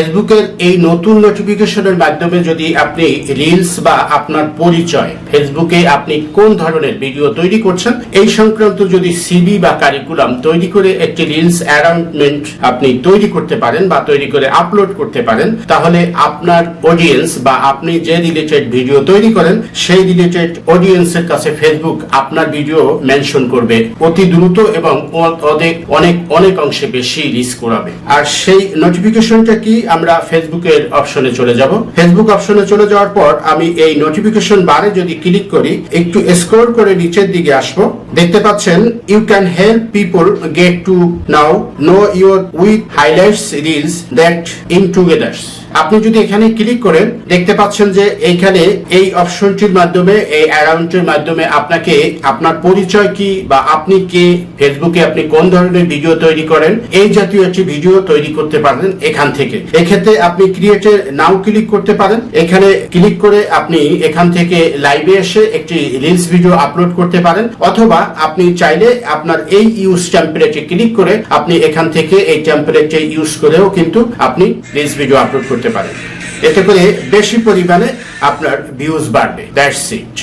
ফেসবুকের এই নতুন নোটিফিকেশনের মাধ্যমে যদি আপনি রিলস বা আপনার পরিচয় ফেসবুকে আপনি কোন ধরনের ভিডিও তৈরি করছেন এই সংক্রান্ত যদি সিভি বা কারিকুলাম তৈরি করে একটি রিলস অ্যারেঞ্জমেন্ট আপনি তৈরি করতে পারেন বা তৈরি করে আপলোড করতে পারেন, তাহলে আপনার অডিয়েন্স বা আপনি যে রিলেটেড ভিডিও তৈরি করেন সেই রিলেটেড অডিয়েন্সের কাছে ফেসবুক আপনার ভিডিও মেনশন করবে অতি দ্রুত এবং অনেক অংশে বেশি রিচ করাবে। আর সেই নোটিফিকেশনটা কি, আমরা ফেসবুকের অপশনে চলে যাব। ফেসবুক অপশনে চলে যাওয়ার পর আমি এই নোটিফিকেশন বারে যদি ক্লিক করি, একটু স্ক্রল করে নিচের দিকে আসবো, দেখতে পাচ্ছেন you can help people get to now know your with highlights reels that in together. আপনি যদি এখানে ক্লিক করেন দেখতে পাচ্ছেন যে এইখানে এই অপশনটির মাধ্যমে, এই অ্যারাউন্ডের মাধ্যমে আপনাকে আপনার পরিচয় কি বা আপনি কে, ফেসবুকে আপনি কোন ধরনের ভিডিও তৈরি করেন এই জাতীয় একটি ভিডিও তৈরি করতে পারেন এখান থেকে। এক্ষেত্রে আপনি ক্রিয়েটে নাও ক্লিক করতে পারেন। এখানে ক্লিক করে আপনি এখান থেকে লাইভে এসে একটি রিলস ভিডিও আপলোড করতে পারেন, অথবা আপনি চাইলে আপনার এই ইউজ টেমপ্লেটে ক্লিক করে আপনি এখান থেকে এই টেমপ্লেটে ইউজ করেও কিন্তু আপনি রিলস ভিডিও আপলোড করতে পারেন। এতে করে বেশি পরিমাণে আপনার ভিউজ বাড়বে। That's it.